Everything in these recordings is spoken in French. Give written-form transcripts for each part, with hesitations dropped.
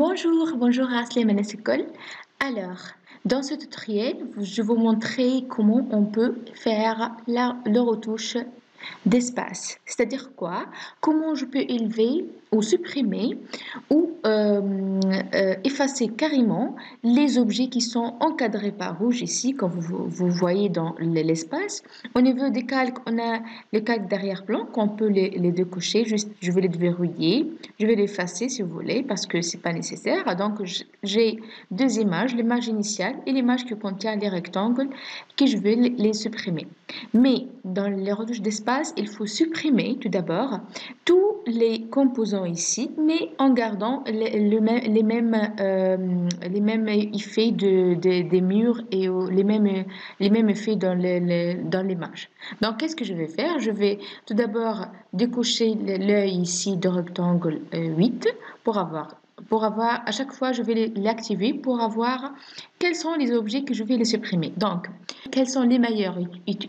Bonjour Aslim École. Alors, dans ce tutoriel, je vais vous montrer comment on peut faire le retouche d'espace. C'est-à-dire quoi? Comment je peux élever ou supprimer ou effacer carrément les objets qui sont encadrés par rouge ici, comme vous voyez dans l'espace. Au niveau des calques, on a le calque d'arrière-plan qu'on peut les décocher. Juste, je vais les déverrouiller. Je vais l'effacer si vous voulez parce que c'est pas nécessaire. Donc, j'ai deux images, l'image initiale et l'image qui contient les rectangles que je vais les supprimer. Mais dans les retouches d'espace, il faut supprimer tout d'abord tous les composants ici, mais en gardant les mêmes effets des murs et les mêmes effets dans l'image. Donc, qu'est-ce que je vais faire? Je vais tout d'abord décocher l'œil ici de rectangle 8 pour avoir à chaque fois je vais l'activer pour avoir quels sont les objets que je vais les supprimer. Donc, quels sont les meilleurs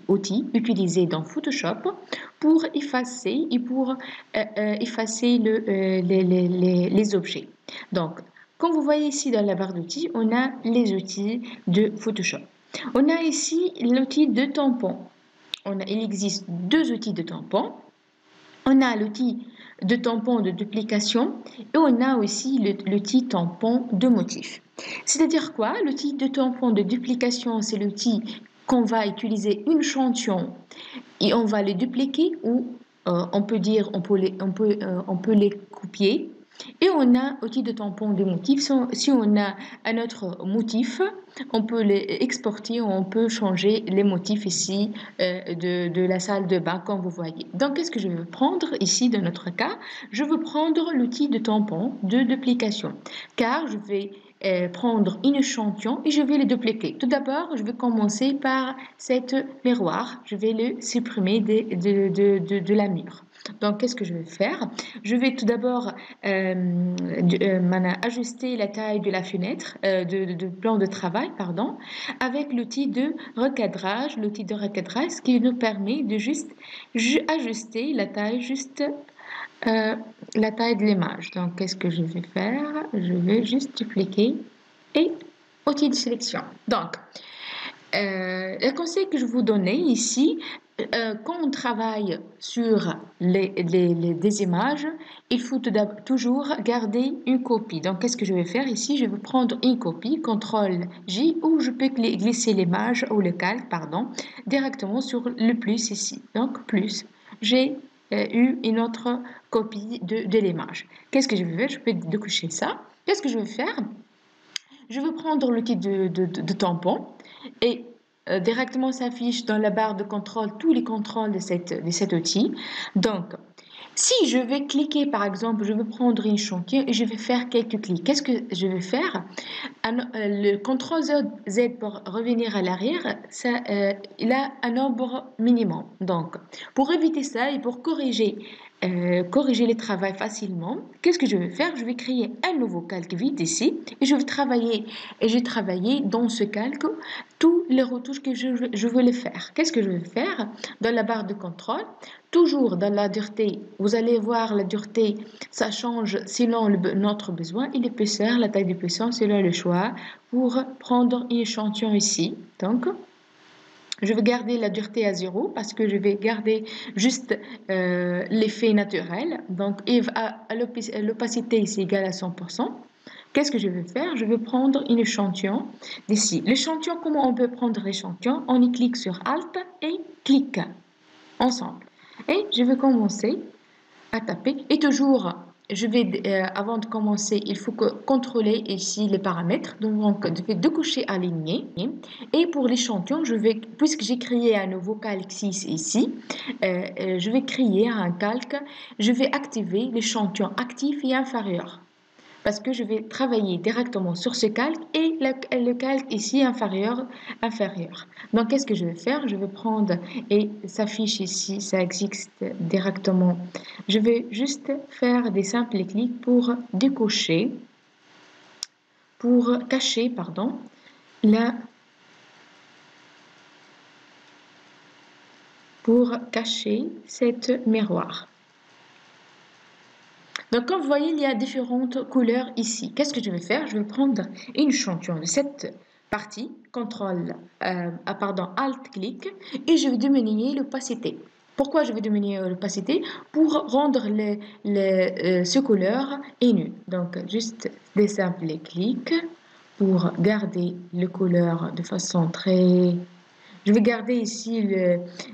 outils utilisés dans Photoshop pour effacer et pour effacer les objets. Donc, comme vous voyez ici dans la barre d'outils, on a les outils de Photoshop. On a ici l'outil de tampon. Il existe deux outils de tampon. On a l'outil de tampon de duplication et on a aussi l'outil tampon de motif. C'est-à-dire quoi? L'outil de tampon de duplication, c'est l'outil qu'on va utiliser une échantillon et on va les dupliquer ou on peut dire on peut les copier. Et on a outil de tampon de motif. Si on a un autre motif, on peut les exporter, on peut changer les motifs ici de la salle de bain comme vous voyez. Donc qu'est-ce que je veux prendre ici dans notre cas? Je veux prendre l'outil de tampon de duplication car je vais prendre une échantillon et je vais le dupliquer. Tout d'abord, je vais commencer par cet miroir. Je vais le supprimer de la mur. Donc, qu'est-ce que je vais faire? Je vais tout d'abord ajuster la taille de la fenêtre, de plan de travail, pardon, avec l'outil de recadrage. L'outil de recadrage qui nous permet de juste ajuster la taille, la taille de l'image. Donc, qu'est-ce que je vais faire? Je vais juste dupliquer et outil de sélection. Donc, le conseil que je vous donnais ici, quand on travaille sur des images, il faut toujours garder une copie. Donc, qu'est-ce que je vais faire ici? Je vais prendre une copie, CTRL J, ou je peux glisser l'image ou le calque, pardon, directement sur le plus ici. Donc, plus. J'ai eu une autre copie de l'image. Qu'est-ce que je vais faire? Je peux décocher ça. Qu'est-ce que je vais faire? Je vais prendre l'outil de tampon et directement s'affiche dans la barre de contrôle tous les contrôles de cet outil. Donc, si je vais cliquer, par exemple, je vais prendre une échantillon et je vais faire quelques clics. Qu'est-ce que je vais faire? Le CTRL Z pour revenir à l'arrière, il a un nombre minimum. Donc, pour éviter ça et pour corriger les travaux facilement, qu'est-ce que je vais faire? Je vais créer un nouveau calque vide ici et je vais travailler dans ce calque tous les retouches que je veux les faire. Qu'est-ce que je vais faire? Dans la barre de contrôle, toujours dans la dureté, vous allez voir la dureté, ça change selon notre besoin et l'épaisseur, la taille d'épaisseur selon le choix pour prendre un échantillon ici. Donc, je vais garder la dureté à 0 parce que je vais garder juste l'effet naturel. Donc, l'opacité ici égale à 100%. Qu'est-ce que je vais faire? Je vais prendre un échantillon d'ici. L'échantillon, comment on peut prendre l'échantillon? On y clique sur Alt et clique ensemble. Et je vais commencer à taper. Et toujours, avant de commencer, il faut contrôler ici les paramètres. Donc, je vais décocher aligner. Et pour l'échantillon, puisque j'ai créé un nouveau calque 6 ici, je vais créer un calque. Je vais activer l'échantillon actif et inférieur. Parce que je vais travailler directement sur ce calque et le calque ici inférieur. Donc, qu'est-ce que je vais faire? Je vais prendre et s'affiche ici, ça existe directement. Je vais juste faire des simples clics pour décocher, pour cacher, pardon, pour cacher cette miroir. Donc, comme vous voyez, il y a différentes couleurs ici. Qu'est-ce que je vais faire? Je vais prendre une échantillon de cette partie, Alt-clic, et je vais diminuer l'opacité. Pourquoi je vais diminuer l'opacité? Pour rendre ce couleur nu. Donc, juste des simples clics pour garder le couleur de façon très... Je vais garder ici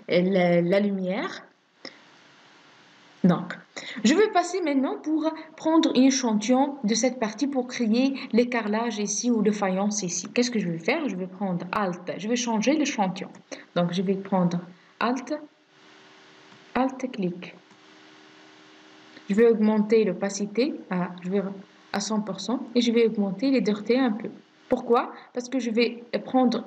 la lumière. Donc, je vais passer maintenant pour prendre un échantillon de cette partie pour créer l'écarlage ici ou le faïence ici. Qu'est-ce que je vais faire? Je vais prendre Alt, je vais changer l'échantillon. Donc, je vais prendre Alt, Alt-clic. Je vais augmenter l'opacité à 100% et je vais augmenter les duretés un peu. Pourquoi? Parce que je vais prendre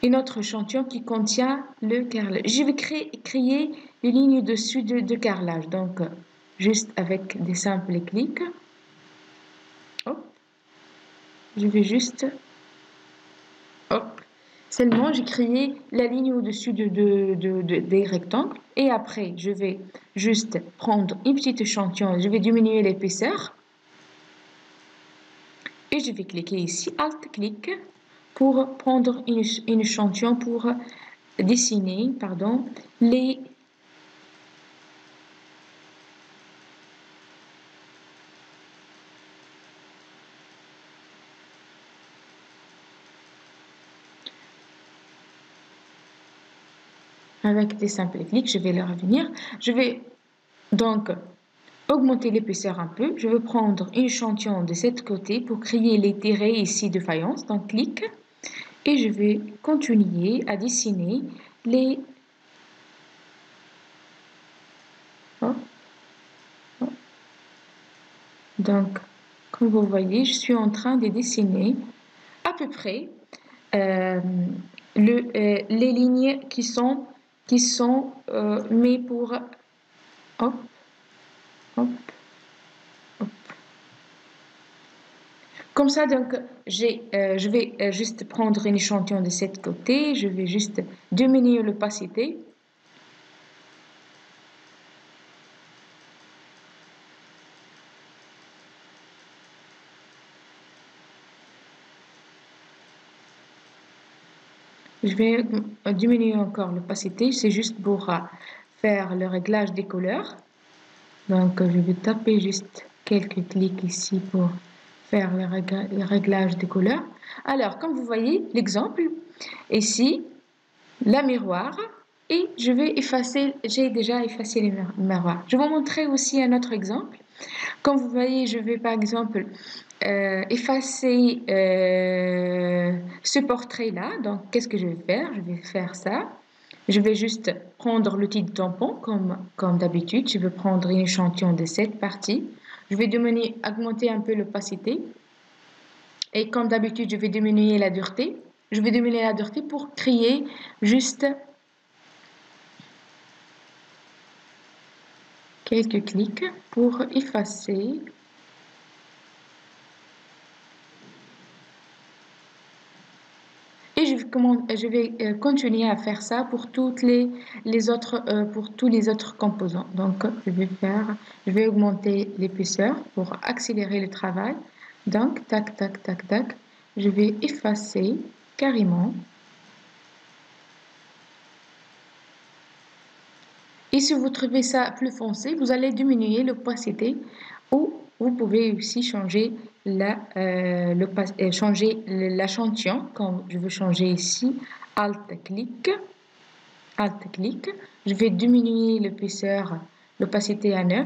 un autre échantillon qui contient le carrelage. Je vais créer les lignes dessus de carrelage. Donc, juste avec des simples clics. Hop. Je vais juste... Hop. Seulement, j'ai créé la ligne au-dessus des rectangles. Et après, je vais juste prendre un petit échantillon. Je vais diminuer l'épaisseur. Et je vais cliquer ici, Alt-clic, pour prendre une échantillon pour dessiner, les avec des simples clics, je vais le revenir. Je vais donc augmenter l'épaisseur un peu. Je vais prendre un échantillon de cet côté pour créer les tirets ici de faïence. Donc, clic. Et je vais continuer à dessiner les... Oh, oh. Donc, comme vous voyez, je suis en train de dessiner à peu près les lignes qui sont mais pour... Hop, hop, hop. Comme ça, donc, je vais juste prendre un échantillon de cet côté. Je vais juste diminuer l'opacité. Je vais diminuer encore l'opacité. C'est juste pour faire le réglage des couleurs. Donc, je vais taper juste quelques clics ici pour faire le réglage des couleurs. Alors, comme vous voyez, l'exemple, ici, la miroir, et je vais effacer, j'ai déjà effacé les miroirs. Je vais vous montrer aussi un autre exemple. Comme vous voyez, je vais par exemple effacer ce portrait-là. Donc, qu'est-ce que je vais faire? Je vais faire ça. Je vais juste prendre l'outil de tampon comme d'habitude. Je vais prendre un échantillon de cette partie. Je vais augmenter un peu l'opacité. Et comme d'habitude, je vais diminuer la dureté. Je vais diminuer la dureté pour créer juste quelques clics pour effacer. Et je vais continuer à faire ça pour tous les autres composants. Donc, je vais augmenter l'épaisseur pour accélérer le travail. Donc, tac, tac, tac, tac. Je vais effacer carrément. Et si vous trouvez ça plus foncé, vous allez diminuer l'opacité ou vous pouvez aussi changer l'échantillon. Comme je veux changer ici, Alt-clic. Alt-clic. Je vais diminuer l'épaisseur, l'opacité à 9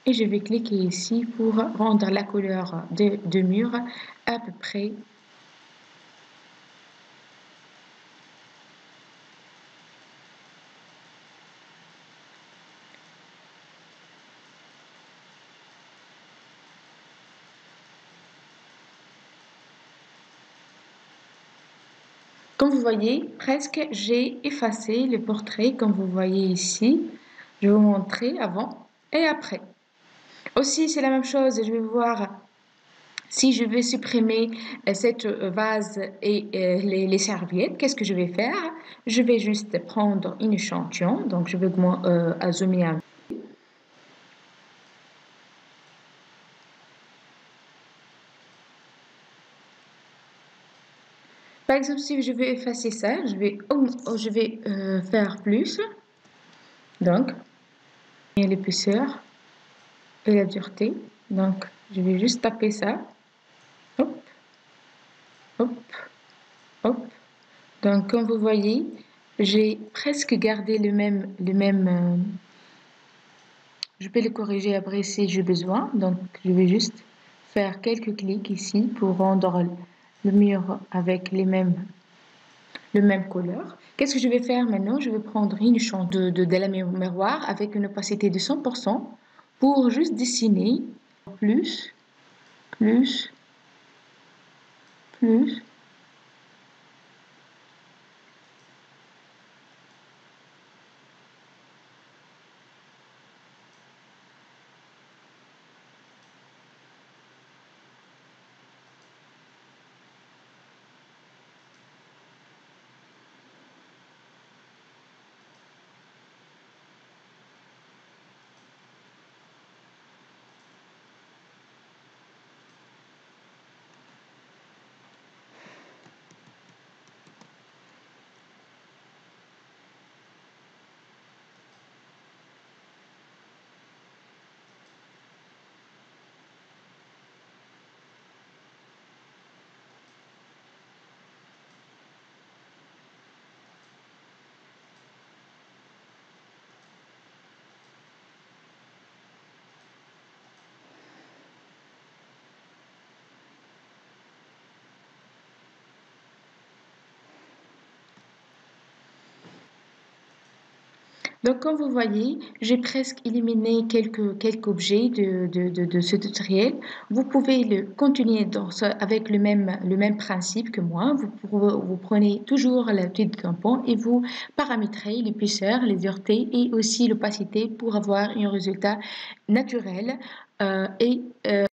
et je vais cliquer ici pour rendre la couleur de mur à peu près. Comme vous voyez, presque j'ai effacé le portrait comme vous voyez ici. Je vais vous montrer avant et après. Aussi, c'est la même chose, je vais voir si je veux supprimer cette vase et les serviettes. Qu'est-ce que je vais faire? Je vais juste prendre une échantillon, donc je vais zoomer un peu. Par exemple, si je veux effacer ça, je vais faire plus. Donc, et l'épaisseur et la dureté. Donc, je vais juste taper ça. Hop, hop, hop. Donc, comme vous voyez, j'ai presque gardé je peux le corriger après si j'ai besoin. Donc, je vais juste faire quelques clics ici pour rendre le mur avec le même couleur. Qu'est-ce que je vais faire maintenant? Je vais prendre une chambre de la miroir avec une opacité de 100% pour juste dessiner plus, plus, plus. Donc, comme vous voyez, j'ai presque éliminé quelques objets de ce tutoriel. Vous pouvez le continuer avec le même principe que moi. Vous prenez toujours la petite tampon et vous paramétrez l'épaisseur, les duretés et aussi l'opacité pour avoir un résultat naturel et